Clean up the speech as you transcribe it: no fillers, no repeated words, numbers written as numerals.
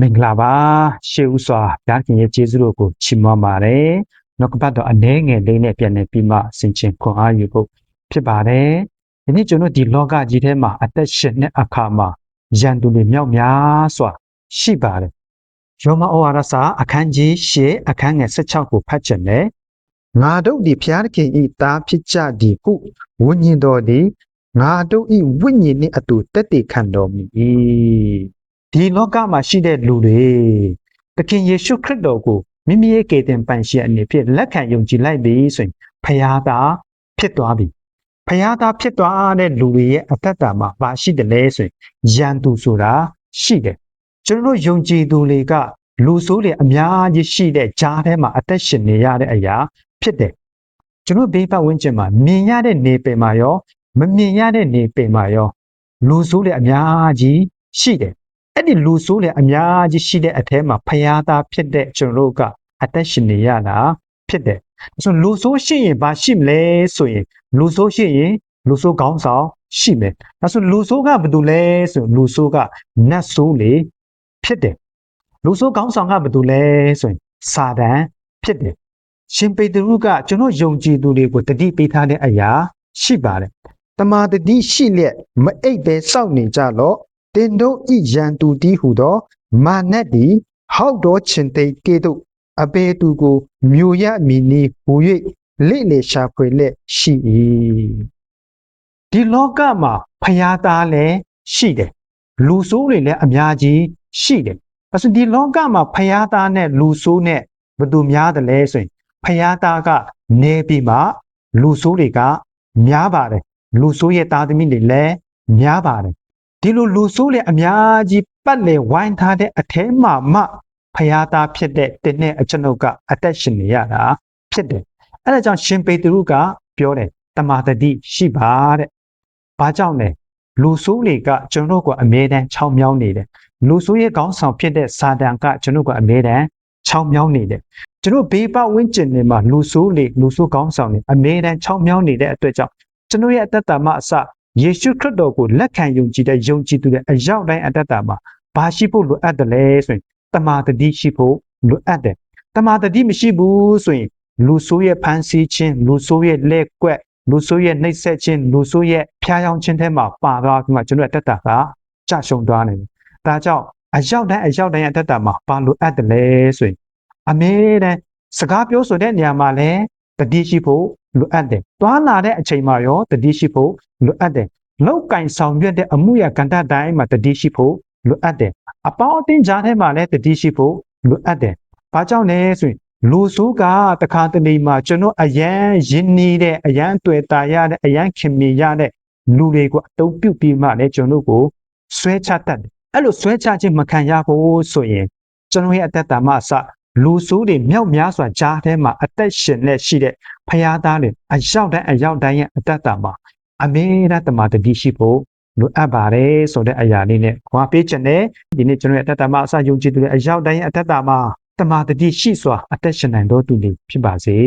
မင်္ဂလာပါရှေးဥစွာဘုရားခင်ရဲ့ကျေးဇူးတော်ကိုချီးမွမ်းပါတယ်။နောက်ကပတ်တော်အနေငယ်လေးနဲ့ပြန်နေပြီးမှဆင်ခြင်ခွန်အားယူဖို့ဖြစ်ပါတယ်။ဒီနေ့ကျွန်တော်ဒီလောကကြီးထဲမှာအသက်ရှင်တဲ့အခါမှာရန်သူတွေမြောက်များစွာရှိပါတယ်။ယောမဩဝါဒစာအခန်းကြီး၈အခန်းငယ်16ကိုဖတ်ချင်တယ်။ငါတို့ဒီဘုရားခင်ဤသားဖြစ်ကြသည်ဟုဝိညာဉ်တော်သည်ငါတို့ဤဝိညာဉ်နှင့်အတူတက်တည်ခံတော်မူ၏။ဒီလောကမှာရှိတဲ့လူတွေသခင်ယေရှုခရစ်တော်ကိုမိမိရဲ့ကယ်တင်ပိုင်ရှင်အနေဖြင့်လက်ခံယုံကြည်လိုက်ပြီဆိုရင်ဖခင်သားဖြစ်သွားပြီဖခင်သားဖြစ်သွားတဲ့လူတွေရဲ့အသက်တာမှာဘာရှိတယ်လဲဆိုရင်ယံသူဆိုတာရှိတယ်ကျွန်တော်ယုံကြည်သူတွေကလူဆိုးတွေအများကြီးရှိတဲ့ကြားထဲမှာအသက်ရှင်နေရတဲ့အရာဖြစ်တယ်ကျွန်တော်ဘေးပတ်ဝန်းကျင်မှာမြင်ရတဲ့နေပင်မှာရောမမြင်ရတဲ့နေပင်မှာရောလူဆိုးတွေအများကြီးရှိတယ်အဲ့ဒီလူဆိုးတွေအများကြီးရှိတဲ့အထဲမှာဖယားသားဖြစ်တဲ့ကျွန်တော်တို့ကအသက်ရှင်နေရတာဖြစ်တယ်။ဆိုလူဆိုးရှိရင်ဘာရှိမလဲဆိုရင်လူဆိုးရှိရင်လူဆိုးခေါင်းဆောင်ရှိမယ်။ဒါဆိုလူဆိုးကဘာတူလဲဆိုလူဆိုးကနတ်ဆိုးလေဖြစ်တယ်။လူဆိုးခေါင်းဆောင်ကဘာတူလဲဆိုရင်စာတန်ဖြစ်တယ်။ရှင်ပေတရုကကျွန်တော်ယုံကြည်သူတွေကိုတတိပေးထားတဲ့အရာရှိပါတယ်။တမာတတိရှိလျက်မအိပ်ပဲစောင့်နေကြလော့တင်တို့ဤရန်သူတီးဟူသောမာနက်သည်ဟောက်တော်ချင်သိကဲ့သို့အပေသူကိုမြို့ရမီနီဟူ၍လိလေရှာဖွေလက်ရှိ၏ဒီလောကမှာဖယားသားလည်းရှိတယ်လူဆိုးတွေလည်းအများကြီးရှိတယ်အဲဆိုဒီလောကမှာဖယားသားနဲ့လူဆိုးနဲ့ဘယ်သူများတယ်လဲဆိုရင်ဖယားသားကနေပြီးမှလူဆိုးတွေကများပါတယ်လူဆိုးရဲ့သားသမီးတွေလည်းများပါတယ်ဒီလိုလူဆိုးလေအများကြီးပတ်လေဝိုင်းထားတဲ့အထဲမှာမှဖယားသားဖြစ်တဲ့တင်းနဲ့အကျွန်ုပ်ကအသက်ရှင်နေရတာဖြစ်တယ်။အဲဒါကြောင့်ရှင်ပေတရုကပြောတယ်တမာတတိရှိပါတဲ့။ဘာကြောင့်လဲလူဆိုးတွေကကျွန်တော်ကအမြဲတမ်းချောင်းမြောင်းနေတယ်။လူဆိုးရဲ့ခေါင်းဆောင်ဖြစ်တဲ့စာတန်ကကျွန်တော်ကအမြဲတမ်းချောင်းမြောင်းနေတယ်။ကျွန်တော်ဘေးပတ်ဝန်းကျင်တွေမှာလူဆိုးခေါင်းဆောင်တွေအမြဲတမ်းချောင်းမြောင်းနေတဲ့အတွက်ကြောင့်ကျွန်တော်ရဲ့အသက်တာမှာအစယေရှုခရစ်တော်ကိုလက်ခံယုံကြည်တဲ့ယုံကြည်သူတွေအရောက်တိုင်းအတ္တမှာဘာရှိဖို့လိုအပ်တယ်လဲဆိုရင်တမာတတိရှိဖို့လိုအပ်တယ်တမာတတိမရှိဘူးဆိုရင်လူဆိုးရဲ့ဖန်ဆီးခြင်းလူဆိုးရဲ့လက်ကွက်လူဆိုးရဲ့နှိပ်စက်ခြင်းလူဆိုးရဲ့ဖျားယောင်းခြင်းထဲမှာပါသွားပြီးမှကျွန်တော်အတ္တကကြရှုံသွားနေတယ်ဒါကြောင့်အရောက်တိုင်းအတ္တမှာဘာလိုအပ်တယ်လဲဆိုရင်အမြဲတမ်းစကားပြောဆိုတဲ့နေရာမှာလည်းတတိရှိဖို့လိုအပ်တယ်တွားလာတဲ့အချိန်မှာရောတတိရှိဖို့လိုအပ်တယ်လောက်ကင်ဆောင်ရွက်တဲ့အမှုရကဏ္ဍတိုင်းမှာတတိရှိဖို့လိုအပ်တယ်အပေါင်းအသင်းကြားထဲမှာလည်းတတိရှိဖို့လိုအပ်တယ်ဘာကြောင့်လဲဆိုရင်လူဆိုးကတခါတလေမှာကျွန်တော်အယမ်းရင်းနှီးတဲ့အယမ်းတွေ့တာရတဲ့အယမ်းခင်မီရတဲ့လူတွေကိုအတုံးပြုတ်ပြီးမှလည်းကျွန်တော်ကိုဆွဲချတတ်တယ်အဲ့လိုဆွဲချခြင်းမခံရဖို့ဆိုရင်ကျွန်တော်ရဲ့အသက်တာမှာအစလူဆိုးတွေမြောက်များစွာကြားထဲမှာအသက်ရှင်နေရှိတဲ့ဖယားသားတွေအရောက်တိုင်းရဲ့အသက်တာမှာအမေရတမာတတိရှိဖို့လိုအပ်ပါတယ်ဆိုတဲ့အရာလေးနဲ့ခွာပေးချင်တယ်ဒီနေ့ကျွန်တော်ရဲ့အသက်တာမှာအစယုံကြည်သူတွေအရောက်တိုင်းရဲ့အသက်တာမှာတမာတတိရှိစွာအသက်ရှင်နိုင်တော်သူတွေဖြစ်ပါစေ